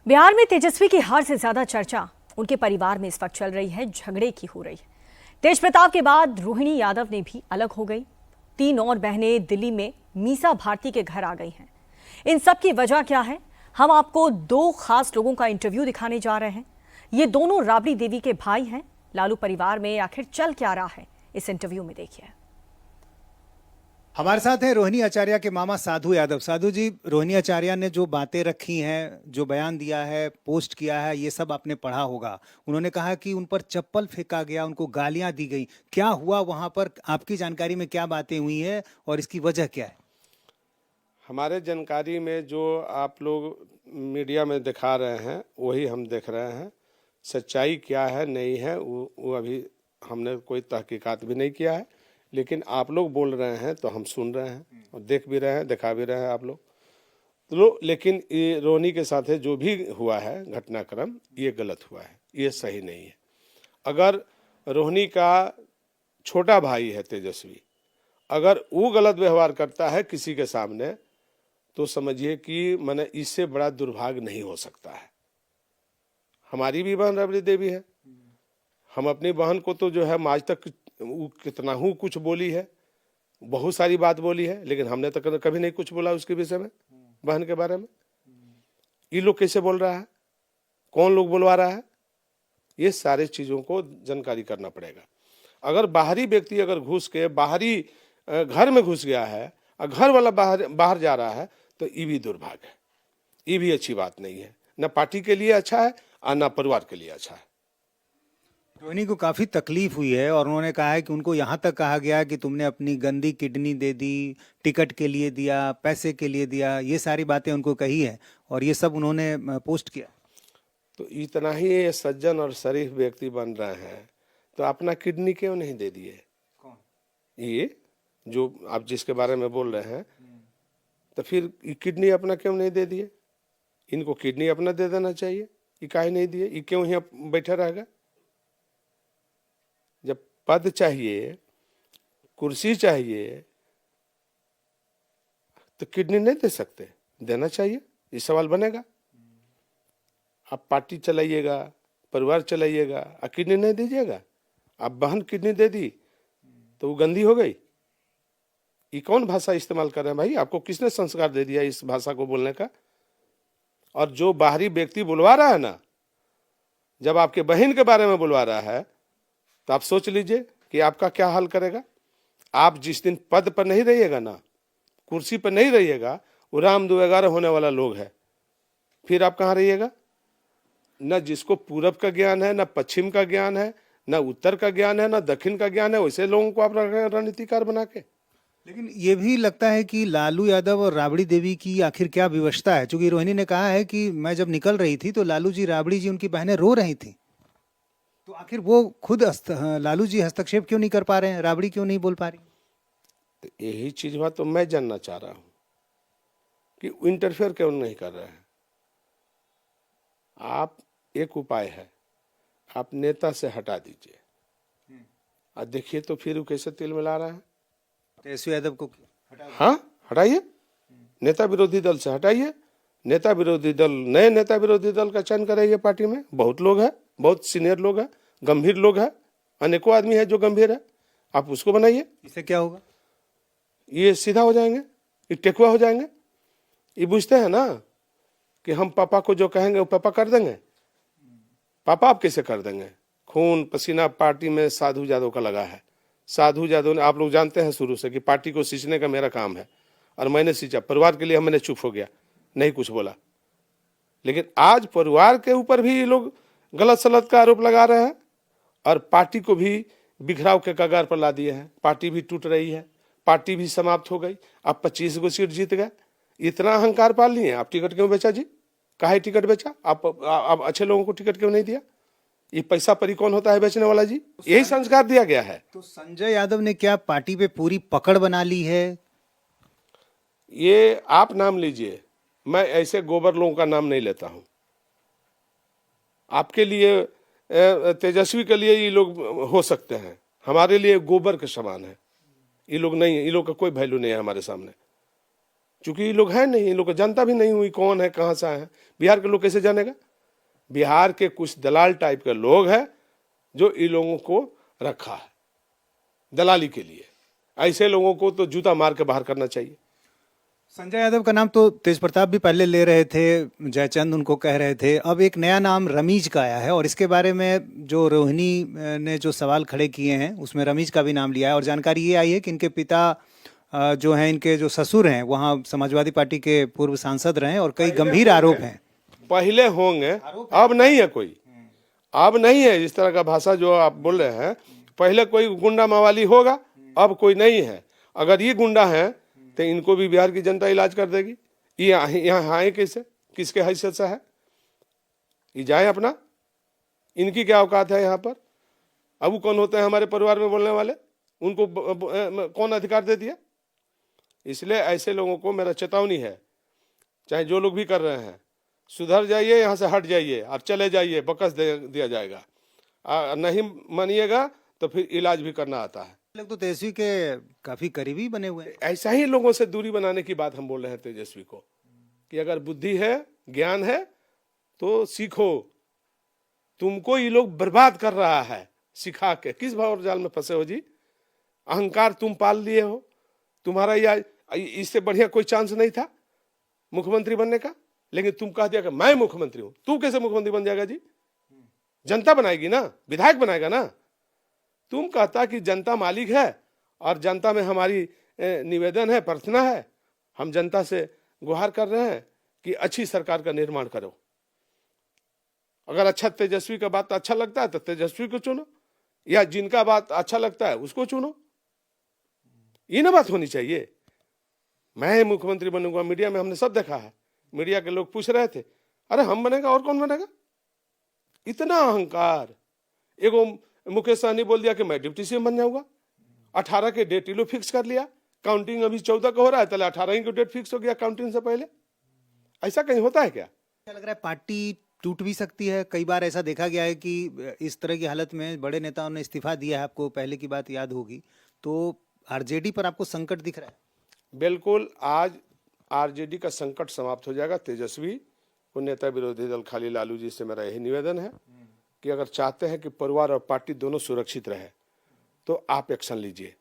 बिहार में तेजस्वी की हार से ज्यादा चर्चा उनके परिवार में इस वक्त चल रही है, झगड़े की हो रही है। तेज प्रताप के बाद रोहिणी यादव ने भी अलग हो गई। 3 और बहनें दिल्ली में मीसा भारती के घर आ गई हैं। इन सब की वजह क्या है? हम आपको 2 खास लोगों का इंटरव्यू दिखाने जा रहे हैं। ये दोनों राबड़ी देवी के भाई हैं। लालू परिवार में आखिर चल क्या रहा है, इस इंटरव्यू में देखिए। हमारे साथ हैं रोहिणी आचार्य के मामा साधु यादव। साधु जी, रोहिणी आचार्य ने जो बातें रखी हैं, जो बयान दिया है, पोस्ट किया है, ये सब आपने पढ़ा होगा। उन्होंने कहा कि उन पर चप्पल फेंका गया, उनको गालियां दी गई। क्या हुआ वहां पर? आपकी जानकारी में क्या बातें हुई है और इसकी वजह क्या है? हमारे जानकारी में जो आप लोग मीडिया में दिखा रहे हैं वही हम देख रहे हैं। सच्चाई क्या है नहीं है वो अभी हमने कोई तहकीकात भी नहीं किया है, लेकिन आप लोग बोल रहे हैं तो हम सुन रहे हैं और देख भी रहे हैं, दिखा भी रहे हैं आप लोग। तो लेकिन ये रोहिणी के साथ जो भी हुआ है घटनाक्रम, ये गलत हुआ है, ये सही नहीं है। अगर रोहिणी का छोटा भाई है तेजस्वी, अगर वो गलत व्यवहार करता है किसी के सामने, तो समझिए कि मैंने इससे बड़ा दुर्भाग्य नहीं हो सकता है। हमारी भी बहन राबड़ी देवी है। हम अपनी बहन को तो जो है आज तक कितना हूँ कुछ बोली है, बहुत सारी बात बोली है, लेकिन हमने तो कभी नहीं कुछ बोला उसके विषय में, बहन के बारे में। ये लोग कैसे बोल रहा है, कौन लोग बुलवा रहा है, ये सारे चीज़ों को जानकारी करना पड़ेगा। अगर बाहरी व्यक्ति अगर घुस के बाहरी घर में घुस गया है और घर वाला बाहर जा रहा है, तो ये भी दुर्भाग्य है, ये भी अच्छी बात नहीं है। न पार्टी के लिए अच्छा है और न परिवार के लिए अच्छा है। रोहिणी को काफी तकलीफ हुई है और उन्होंने कहा है कि उनको यहाँ तक कहा गया कि तुमने अपनी गंदी किडनी दे दी, टिकट के लिए दिया, पैसे के लिए दिया। ये सारी बातें उनको कही है और ये सब उन्होंने पोस्ट किया। तो इतना ही ये सज्जन और शरीफ व्यक्ति बन रहे हैं, तो अपना किडनी क्यों नहीं दे दिए? कौन? ये जो आप जिसके बारे में बोल रहे हैं, तो फिर किडनी अपना क्यों नहीं दे दिए? इनको किडनी अपना दे देना चाहिए। ये काहे नहीं दिए? ये क्यों यहाँ बैठा रहेगा? जब पद चाहिए, कुर्सी चाहिए, तो किडनी नहीं दे सकते? देना चाहिए। ये सवाल बनेगा। आप पार्टी चलाइएगा, परिवार चलाइएगा और किडनी नहीं दीजिएगा। आप बहन किडनी दे दी तो वो गंदी हो गई। ये कौन भाषा इस्तेमाल कर रहे हैं भाई? आपको किसने संस्कार दे दिया इस भाषा को बोलने का? और जो बाहरी व्यक्ति बुलवा रहा है ना, जब आपके बहन के बारे में बुलवा रहा है, तो आप सोच लीजिए कि आपका क्या हाल करेगा। आप जिस दिन पद पर नहीं रहिएगा ना, कुर्सी पर नहीं रहिएगा, वो राम 211 होने वाला लोग है, फिर आप कहाँ रहिएगा? न जिसको पूरब का ज्ञान है, न पश्चिम का ज्ञान है, न उत्तर का ज्ञान है, न दक्षिण का ज्ञान है, वैसे लोगों को आप रणनीतिकार बना के। लेकिन ये भी लगता है कि लालू यादव और राबड़ी देवी की आखिर क्या विवशता है? क्योंकि रोहिणी ने कहा है कि मैं जब निकल रही थी तो लालू जी, राबड़ी जी, उनकी बहनें रो रही थी। तो आखिर वो खुद लालू जी हस्तक्षेप क्यों नहीं कर पा रहे हैं? राबड़ी क्यों नहीं बोल पा रही? तो यही चीज बात तो मैं जानना चाह रहा हूं कि इंटरफेयर क्यों नहीं कर रहे हैं। आप एक उपाय है, आप नेता से हटा दीजिए और देखिए तो फिर वो कैसे तिल मिला रहा है। तेजस्वी यादव को हाँ, हटाइए। नेता विरोधी दल से हटाइए। नेता विरोधी दल, नए नेता विरोधी दल का चयन कराइए। पार्टी में बहुत लोग हैं, बहुत सीनियर लोग हैं, गंभीर लोग हैं, अनेकों आदमी है जो गंभीर है, आप उसको बनाइए। इससे क्या होगा? ये सीधा हो जाएंगे, ये टेकुआ हो जाएंगे। ये बुझते हैं ना कि हम पापा को जो कहेंगे वो पापा कर देंगे। पापा आप कैसे कर देंगे? खून पसीना पार्टी में साधु यादव का लगा है। साधु यादव ने, आप लोग जानते हैं शुरू से कि पार्टी को सींचने का मेरा काम है, और मैंने सींचा। परिवार के लिए मैंने चुप हो गया, नहीं कुछ बोला। लेकिन आज परिवार के ऊपर भी ये लोग गलत सलत का आरोप लगा रहे हैं और पार्टी को भी बिखराव के कगार पर ला दिए हैं। पार्टी भी टूट रही है, पार्टी भी समाप्त हो गई। आप 25 गो सीट जीत गए, इतना अहंकार पाल लिए। आप टिकट क्यों बेचा जी? काहे टिकट बेचा? आप अच्छे लोगों को टिकट क्यों नहीं दिया? ये पैसा परी कौन होता है बेचने वाला जी? यही संस्कार दिया गया है। तो संजय यादव ने क्या पार्टी पे पूरी पकड़ बना ली है? ये आप नाम लीजिए, मैं ऐसे गोबर लोगों का नाम नहीं लेता हूं। आपके लिए, तेजस्वी के लिए ये लोग हो सकते हैं, हमारे लिए गोबर के समान है। ये लोग नहीं है, ये लोग का कोई वैल्यू नहीं है हमारे सामने। चूंकि ये लोग हैं नहीं, इन लोग को जानता भी नहीं हुई कौन है, कहाँ से आए हैं। बिहार के लोग कैसे जानेगा? बिहार के कुछ दलाल टाइप के लोग हैं जो इन लोगों को रखा है दलाली के लिए। ऐसे लोगों को तो जूता मार के बाहर करना चाहिए। संजय यादव का नाम तो तेज प्रताप भी पहले ले रहे थे, जयचंद उनको कह रहे थे, अब एक नया नाम रमीज का आया है और इसके बारे में जो रोहिणी ने जो सवाल खड़े किए हैं उसमें रमीज का भी नाम लिया है। और जानकारी ये आई है कि इनके पिता जो हैं, इनके जो ससुर हैं, वहाँ समाजवादी पार्टी के पूर्व सांसद रहे और कई गंभीर आरोप हैं। पहले होंगे, अब नहीं है कोई, अब नहीं है इस तरह का भाषा जो आप बोल रहे हैं। पहले कोई गुंडा मवाली होगा, अब कोई नहीं है। अगर ये गुंडा है तो इनको भी बिहार की जनता इलाज कर देगी। ये यहाँ आए कैसे, किसके हैसियत से है? ये जाए अपना, इनकी क्या औकात है यहाँ पर? अब वो कौन होते हैं हमारे परिवार में बोलने वाले? उनको कौन अधिकार दे दिया? इसलिए ऐसे लोगों को मेरा चेतावनी है, चाहे जो लोग भी कर रहे हैं, सुधर जाइए, यहाँ से हट जाइए और चले जाइए, बकस दिया जाएगा। नहीं मानिएगा तो फिर इलाज भी करना आता है। लोग तो तेजस्वी के काफी करीबी बने हुए हैं। ऐसा ही लोगों से दूरी बनाने की बात हम बोल रहे हैं तेजस्वी को, कि अगर बुद्धि है, ज्ञान है तो सीखो। तुमको ये लोग बर्बाद कर रहा है सिखा के। किस भाव जाल में फंसे हो जी? अहंकार तुम पाल लिए हो। तुम्हारा या इससे बढ़िया कोई चांस नहीं था मुख्यमंत्री बनने का, लेकिन तुम कह दिया कि मैं मुख्यमंत्री हूं। तू कैसे मुख्यमंत्री बन जाएगा जी? जनता बनाएगी ना, विधायक बनाएगा ना। तुम कहता कि जनता मालिक है और जनता में हमारी निवेदन है, प्रार्थना है, हम जनता से गुहार कर रहे हैं कि अच्छी सरकार का निर्माण करो। अगर अच्छा तेजस्वी का बात अच्छा लगता है तो तेजस्वी को चुनो, या जिनका बात अच्छा लगता है उसको चुनो। ये ना बात होनी चाहिए। मैं मुख्यमंत्री बनूंगा, मीडिया में हमने सब देखा है। मीडिया के लोग पूछ रहे थे, अरे हम बनेगा और कौन बनेगा? इतना अहंकार। एगो मुकेश सहनी बोल दिया कि मैं डिप्टी सीएम बन जाऊंगा। 18 के डेट ये लोग फिक्स कर लिया। काउंटिंग अभी 14 का हो रहा है, पहले 18 ही को डेट फिक्स हो गया काउंटिंग से पहले। ऐसा कहीं होता है क्या? क्या लग रहा है पार्टी टूट भी सकती है? कई बार ऐसा देखा गया है कि इस तरह की हालत में बड़े नेताओं ने इस्तीफा दिया है। आपको पहले की बात याद होगी। तो आरजेडी पर आपको संकट दिख रहा है? बिल्कुल, आज आरजेडी का संकट समाप्त हो जाएगा। तेजस्वी को नेता विरोधी दल खाली लालू जी से मेरा यही निवेदन है कि अगर चाहते हैं कि परिवार और पार्टी दोनों सुरक्षित रहे तो आप एक्शन लीजिए।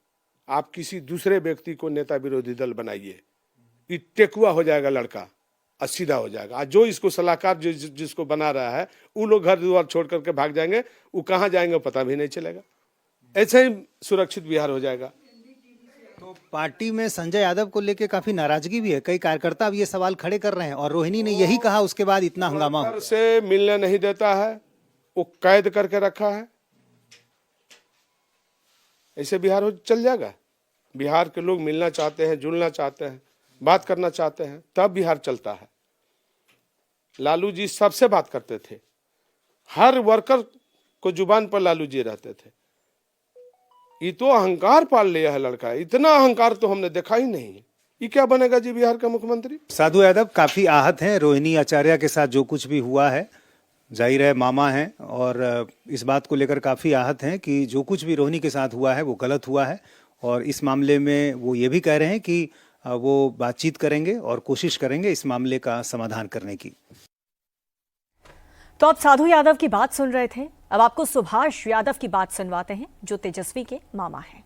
आप किसी दूसरे व्यक्ति को नेता विरोधी दल बनाइए, ये टेकुआ हो जाएगा लड़का और सीधा हो जाएगा। आज जो इसको सलाहकार जिसको बना रहा है, वो लोग घर द्वार छोड़ करके भाग जाएंगे। वो कहाँ जाएंगे पता भी नहीं चलेगा। ऐसे ही सुरक्षित बिहार हो जाएगा। तो पार्टी में संजय यादव को लेकर काफी नाराजगी भी है। कई कार्यकर्ता अब ये सवाल खड़े कर रहे हैं और रोहिणी ने यही कहा, उसके बाद इतना हंगामा। घर से मिलने नहीं देता है, वो कैद करके रखा है। ऐसे बिहार चल जाएगा? बिहार के लोग मिलना चाहते हैं, जुड़ना चाहते हैं, बात करना चाहते हैं, तब बिहार चलता है। लालू जी सबसे बात करते थे, हर वर्कर को जुबान पर लालू जी रहते थे। ये तो अहंकार पाल लिया है लड़का। इतना अहंकार तो हमने देखा ही नहीं। ये क्या बनेगा जी बिहार का मुख्यमंत्री? साधु यादव काफी आहत हैं रोहिणी आचार्य के साथ जो कुछ भी हुआ है। जाहिर है मामा हैं और इस बात को लेकर काफी आहत हैं कि जो कुछ भी रोहिणी के साथ हुआ है वो गलत हुआ है। और इस मामले में वो ये भी कह रहे हैं कि वो बातचीत करेंगे और कोशिश करेंगे इस मामले का समाधान करने की। तो आप साधु यादव की बात सुन रहे थे, अब आपको सुभाष यादव की बात सुनवाते हैं जो तेजस्वी के मामा हैं।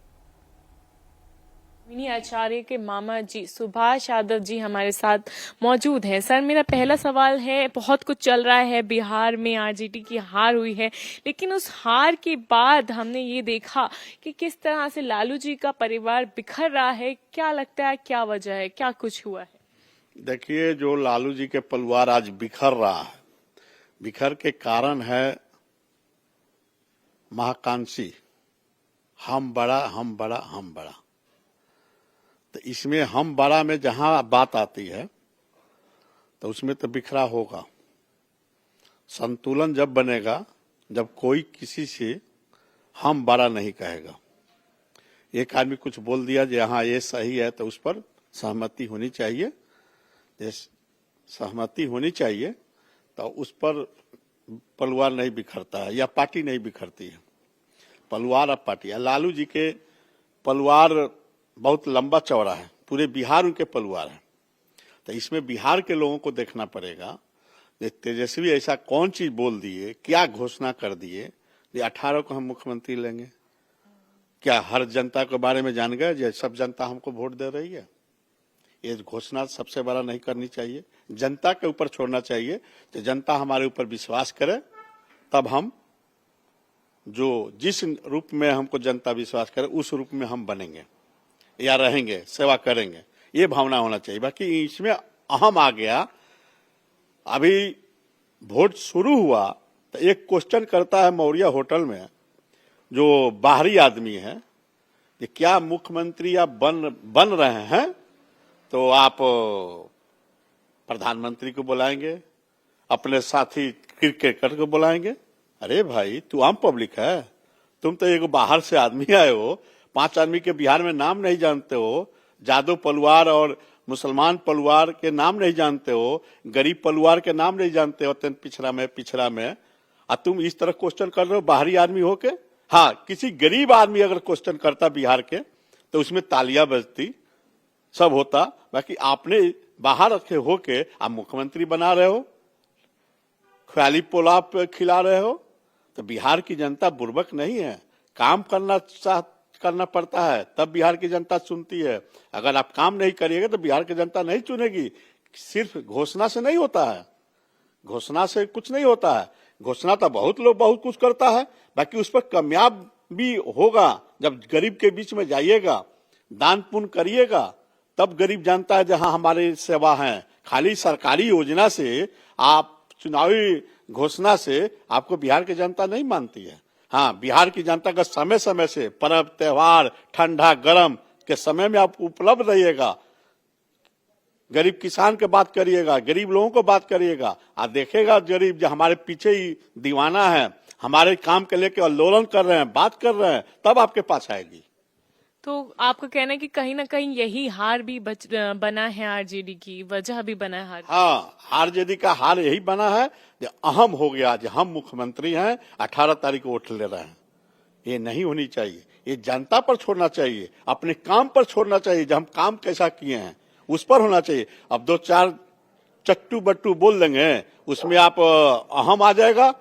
रोहिणी आचार्य के मामा जी सुभाष यादव जी हमारे साथ मौजूद हैं। सर, मेरा पहला सवाल है, बहुत कुछ चल रहा है बिहार में, आरजेडी की हार हुई है, लेकिन उस हार के बाद हमने ये देखा कि किस तरह से लालू जी का परिवार बिखर रहा है। क्या लगता है, क्या वजह है, क्या कुछ हुआ है? देखिए, जो लालू जी के परिवार आज बिखर रहा है, बिखर के कारण है महाकांक्षी, हम बड़ा हम बड़ा हम बड़ा। तो इसमें हम बड़ा में जहां बात आती है तो उसमें तो बिखरा होगा। संतुलन जब बनेगा, जब कोई किसी से हम बड़ा नहीं कहेगा। एक आदमी कुछ बोल दिया कि हाँ ये सही है, तो उस पर सहमति होनी चाहिए। सहमति होनी चाहिए तो उस पर परिवार नहीं बिखरता है या पार्टी नहीं बिखरती है। परिवार और पार्टी, लालू जी के परिवार बहुत लंबा चौड़ा है, पूरे बिहार उनके परिवार है। तो इसमें बिहार के लोगों को देखना पड़ेगा। ये तेजस्वी ऐसा कौन चीज बोल दिए, क्या घोषणा कर दिए, ये 18 को हम मुख्यमंत्री लेंगे। क्या हर जनता के बारे में जान गए जो सब जनता हमको वोट दे रही है? ये घोषणा सबसे बड़ा नहीं करनी चाहिए, जनता के ऊपर छोड़ना चाहिए। तो जनता हमारे ऊपर विश्वास करे, तब हम जो जिस रूप में हमको जनता विश्वास करे उस रूप में हम बनेंगे या रहेंगे, सेवा करेंगे, ये भावना होना चाहिए। बाकी इसमें अहम आ गया, अभी वोट शुरू हुआ तो एक क्वेश्चन करता है मौर्य होटल में जो बाहरी आदमी है कि क्या मुख्यमंत्री आप बन रहे हैं तो आप प्रधानमंत्री को बुलाएंगे, अपने साथी क्रिकेटर को बुलाएंगे। अरे भाई, तू आम पब्लिक है, तुम तो एक बाहर से आदमी आए हो, 5 आदमी के बिहार में नाम नहीं जानते हो, जादव परिवार और मुसलमान परिवार के नाम नहीं जानते हो, गरीब परिवार के नाम नहीं जानते हो, अत्यंत पिछड़ा में और तुम इस तरह क्वेश्चन कर रहे हो बाहरी आदमी होके। हाँ, किसी गरीब आदमी अगर क्वेश्चन करता बिहार के तो उसमें तालियां बजती, सब होता। बाकी आपने बाहर रखे होके आप मुख्यमंत्री बना रहे हो, ख्याली पुलाव खिला रहे हो। तो बिहार की जनता बुर्बक नहीं है, काम करना पड़ता है, तब बिहार की जनता चुनती है। अगर आप काम नहीं करिएगा तो बिहार की जनता नहीं चुनेगी। सिर्फ घोषणा से नहीं होता है, घोषणा से कुछ नहीं होता है। घोषणा तो बहुत लोग बहुत कुछ करता है, बाकी उस पर कामयाब भी होगा। जब गरीब के बीच में जाइएगा, दान पुण्य करिएगा, तब गरीब जानता है जहां हमारे सेवा है। खाली सरकारी योजना से, आप चुनावी घोषणा से आपको बिहार की जनता नहीं मानती है। हाँ, बिहार की जनता का समय समय से पर्व त्योहार, ठंडा गर्म के समय में आप उपलब्ध रहिएगा, गरीब किसान के बात करिएगा, गरीब लोगों को बात करिएगा, आप देखेगा गरीब जो हमारे पीछे ही दीवाना है, हमारे काम के लेके आंदोलन कर रहे हैं, बात कर रहे हैं, तब आपके पास आएगी। तो आपका कहना है कि कहीं ना कहीं यही हार भी बना है, आरजेडी की वजह भी बना है हार। हाँ, आरजेडी का हार यही बना है जो अहम हो गया, जो हम मुख्यमंत्री हैं, 18 तारीख को वोट ले रहे हैं। ये नहीं होनी चाहिए, ये जनता पर छोड़ना चाहिए, अपने काम पर छोड़ना चाहिए। जो हम काम कैसा किए हैं उस पर होना चाहिए। अब 2-4 चट्टू बट्टू बोल देंगे, उसमें आप अहम आ जाएगा,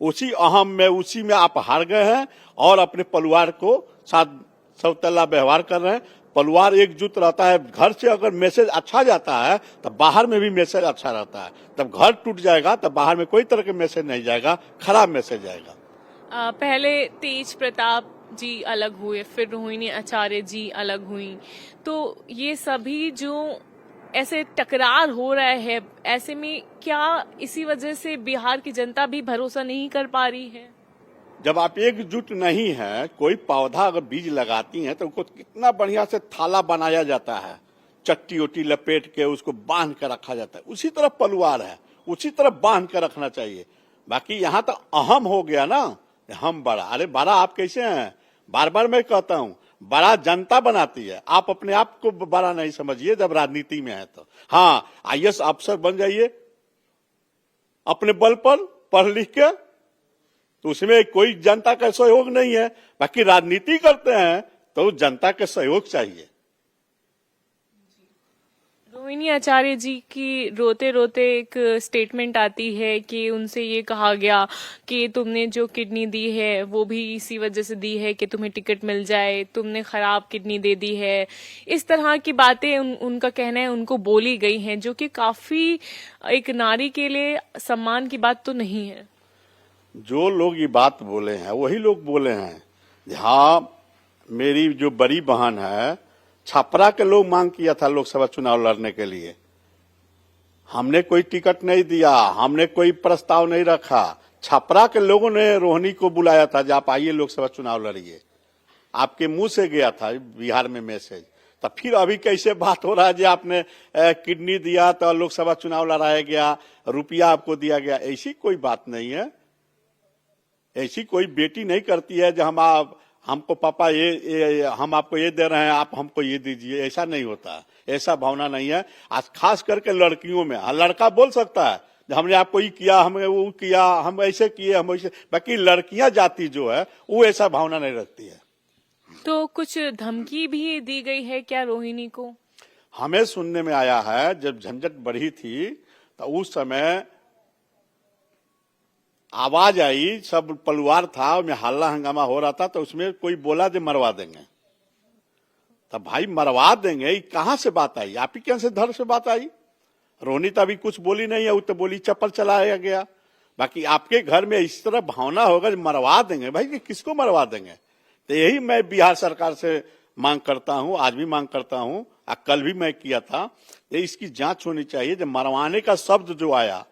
उसी अहम में उसी में आप हार गए हैं और अपने परिवार को साथ सौतेला व्यवहार कर रहे हैं। परिवार एकजुट रहता है, घर से अगर मैसेज अच्छा जाता है तो बाहर में भी मैसेज अच्छा रहता है। तब घर टूट जाएगा तो बाहर में कोई तरह के मैसेज नहीं जाएगा, खराब मैसेज जाएगा। पहले तेज प्रताप जी अलग हुए, फिर रोहिणी आचार्य जी अलग हुई, तो ये सभी जो ऐसे टकरार हो रहा है, ऐसे में क्या इसी वजह से बिहार की जनता भी भरोसा नहीं कर पा रही है? जब आप एकजुट नहीं है, कोई पौधा अगर बीज लगाती हैं तो उसको कितना बढ़िया से थाला बनाया जाता है, चट्टी उट्टी लपेट के उसको बांध कर रखा जाता है। उसी तरह परिवार है, उसी तरह बांध कर रखना चाहिए। बाकी यहाँ तो अहम हो गया ना, हम बड़ा। अरे बड़ा आप कैसे हैं? बार बार मैं कहता हूँ, बड़ा जनता बनाती है, आप अपने आप को बड़ा नहीं समझिए जब राजनीति में है तो। हाँ, आईएएस अफसर बन जाइए अपने बल पर, पढ़ लिख के, तो उसमें कोई जनता का सहयोग नहीं है। बाकी राजनीति करते हैं तो जनता का सहयोग चाहिए। रोहिणी आचार्य जी की रोते रोते एक स्टेटमेंट आती है कि उनसे ये कहा गया कि तुमने जो किडनी दी है वो भी इसी वजह से दी है कि तुम्हें टिकट मिल जाए, तुमने खराब किडनी दे दी है। इस तरह की बातें उनका कहना है उनको बोली गई हैं, जो कि काफी एक नारी के लिए सम्मान की बात तो नहीं है। जो लोग ये बात बोले हैं वही लोग बोले हैं। हाँ, मेरी जो बड़ी बहन है, छपरा के लोग मांग किया था लोकसभा चुनाव लड़ने के लिए, हमने कोई टिकट नहीं दिया, हमने कोई प्रस्ताव नहीं रखा। छपरा के लोगों ने रोहिणी को बुलाया था, जब आप आइए लोकसभा चुनाव लड़िए, आपके मुंह से गया था बिहार में मैसेज। तो फिर अभी कैसे बात हो रहा है जो आपने किडनी दिया तो लोकसभा चुनाव लड़ाया गया, रुपया आपको दिया गया? ऐसी कोई बात नहीं है। ऐसी कोई बेटी नहीं करती है जो हमको पापा ये हम आपको ये दे रहे हैं, आप हमको ये दीजिए, ऐसा नहीं होता, ऐसा भावना नहीं है। आज खास करके लड़कियों में, लड़का बोल सकता है हमने आपको ये किया, हमें वो किया, हम ऐसे किए, हम ऐसे, बाकी लड़कियां जाति जो है वो ऐसा भावना नहीं रखती है। तो कुछ धमकी भी दी गई है क्या रोहिणी को? हमें सुनने में आया है जब झंझट बढ़ी थी तो उस समय आवाज आई, सब परिवार था, उसमें हल्ला हंगामा हो रहा था, तो उसमें कोई बोला जो मरवा देंगे। तब भाई मरवा देंगे, ये कहां से बात आई? आप ही के से धर से बात आई? रोहिणी तो अभी कुछ बोली नहीं है, वो तो बोली चप्पल चलाया गया। बाकी आपके घर में इस तरह भावना होगा मरवा देंगे, भाई किसको मरवा देंगे? तो यही मैं बिहार सरकार से मांग करता हूं, आज भी मांग करता हूं, कल भी मैं किया था, ये इसकी जांच होनी चाहिए। जब मरवाने का शब्द जो आया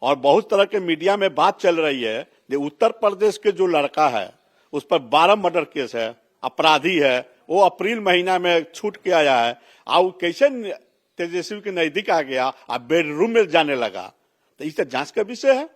और बहुत तरह के मीडिया में बात चल रही है, जो उत्तर प्रदेश के जो लड़का है उस पर 12 मर्डर केस है, अपराधी है, वो अप्रैल महीना में छूट के आया है, और कैसे तेजस्वी के नजदीक आ गया, अब बेडरूम में जाने लगा। तो इस जांच का विषय है।